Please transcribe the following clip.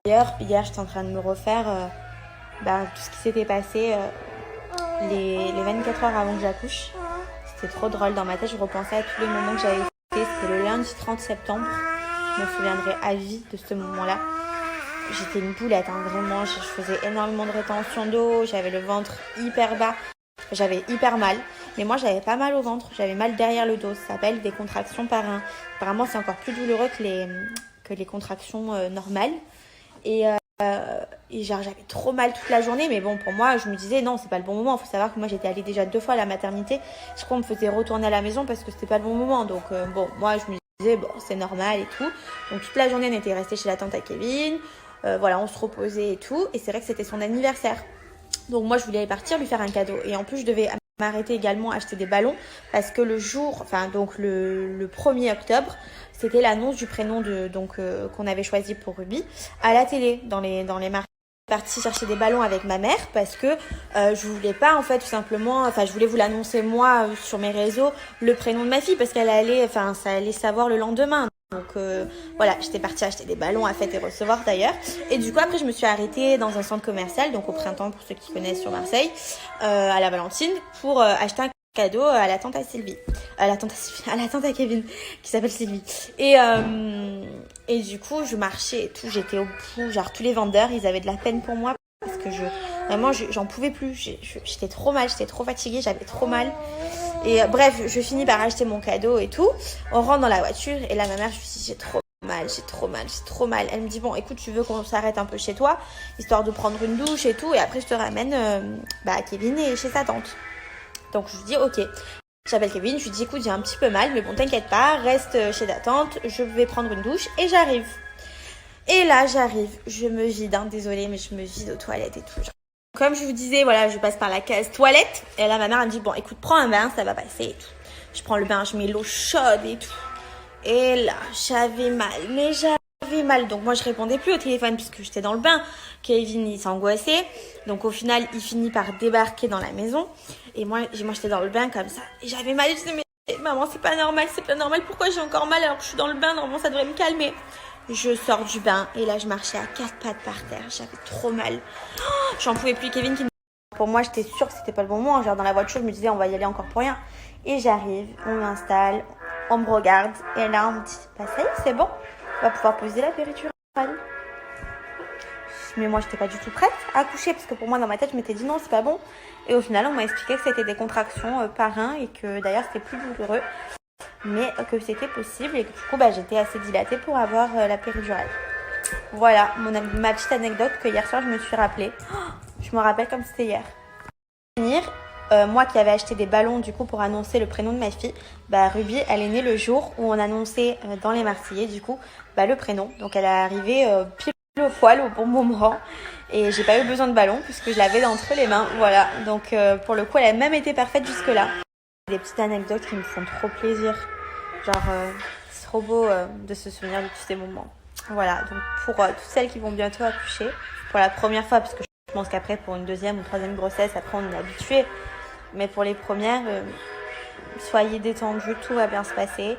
D'ailleurs, hier, j'étais en train de me refaire tout ce qui s'était passé les 24 heures avant que j'accouche. C'était trop drôle. Dans ma tête, je repensais à tous les moments que j'avais fait. C'était le lundi 30 septembre. Je me souviendrai à vie de ce moment-là. J'étais une boulette, hein, vraiment. Je faisais énormément de rétention d'eau. J'avais le ventre hyper bas. J'avais hyper mal. Mais moi, j'avais pas mal au ventre. J'avais mal derrière le dos. Ça s'appelle des contractions par un. Apparemment, c'est encore plus douloureux que les contractions normales. Et genre, j'avais trop mal toute la journée. Mais bon, pour moi, je me disais, non, c'est pas le bon moment. Il faut savoir que moi, j'étais allée déjà 2 fois à la maternité. Je crois qu'on me faisait retourner à la maison parce que c'était pas le bon moment. Donc, moi, je me disais, bon, c'est normal et tout. Donc, toute la journée, on était resté chez la tante à Kevin. Voilà, on se reposait et tout. Et c'est vrai que c'était son anniversaire. Donc, moi, je voulais partir lui faire un cadeau. Et en plus, je devais m'arrêter également à acheter des ballons parce que le 1er octobre, c'était l'annonce du prénom qu'on avait choisi pour Ruby à la télé dans les marques. Je suis partie chercher des ballons avec ma mère parce que je voulais pas en fait tout simplement, je voulais vous l'annoncer moi sur mes réseaux, le prénom de ma fille parce ça allait savoir le lendemain. Donc voilà, j'étais partie acheter des ballons à fête et recevoir d'ailleurs. Et du coup après je me suis arrêtée dans un centre commercial, donc au printemps pour ceux qui connaissent sur Marseille, à la Valentine, pour acheter un cadeau à la tante à Sylvie. À la tante à Kevin, qui s'appelle Sylvie. Et du coup je marchais et tout, j'étais au bout, genre tous les vendeurs ils avaient de la peine pour moi parce que vraiment j'en pouvais plus, j'étais trop mal, j'étais trop fatiguée, j'avais trop mal. Et bref, je finis par acheter mon cadeau et tout. On rentre dans la voiture et là ma mère, je lui dis j'ai trop mal. Elle me dit bon écoute, tu veux qu'on s'arrête un peu chez toi histoire de prendre une douche et tout et après je te ramène à Kevin et chez sa tante. Donc je lui dis ok. J'appelle Kevin, je lui dis écoute j'ai un petit peu mal mais bon t'inquiète pas, reste chez ta tante, je vais prendre une douche et j'arrive. Et là j'arrive, je me vide, hein, désolée mais je me vide aux toilettes et tout. Comme je vous disais, voilà, je passe par la case toilette. Et là, ma mère, elle me dit, bon, écoute, prends un bain, ça va passer et tout. Je prends le bain, je mets l'eau chaude et tout. Et là, j'avais mal. Donc, moi, je répondais plus au téléphone puisque j'étais dans le bain. Kevin, il s'angoissait. Donc, au final, il finit par débarquer dans la maison. Et moi j'étais dans le bain comme ça. Et j'avais mal. Je disais, mais maman, c'est pas normal. Pourquoi j'ai encore mal alors que je suis dans le bain? Normalement, ça devrait me calmer. Je sors du bain et là je marchais à 4 pattes par terre, j'avais trop mal. Oh, j'en pouvais plus. Kevin qui me... Pour moi j'étais sûre que c'était pas le bon moment, genre dans la voiture je me disais on va y aller encore pour rien. Et j'arrive, on m'installe, on me regarde et là on me dit bah ça y est c'est bon, on va pouvoir poser la péridurale. Mais moi j'étais pas du tout prête à accoucher parce que pour moi dans ma tête je m'étais dit non c'est pas bon. Et au final on m'a expliqué que c'était des contractions par un et que d'ailleurs c'était plus douloureux. Mais que c'était possible et que du coup j'étais assez dilatée pour avoir la péridurale. Voilà ma petite anecdote que hier soir je me suis rappelée. Je me rappelle comme c'était hier. Moi qui avais acheté des ballons du coup pour annoncer le prénom de ma fille, Ruby elle est née le jour où on annonçait dans les Marseillais du coup le prénom. Donc elle est arrivée pile au poil au bon moment et j'ai pas eu besoin de ballon puisque je l'avais entre les mains. Voilà, donc pour le coup elle a même été parfaite jusque là. Des petites anecdotes qui me font trop plaisir. Genre, c'est trop beau de se souvenir de tous ces moments. Voilà, donc pour toutes celles qui vont bientôt accoucher, pour la première fois, parce que je pense qu'après, pour une deuxième ou troisième grossesse, après on est habitué. Mais pour les premières, soyez détendues, tout va bien se passer.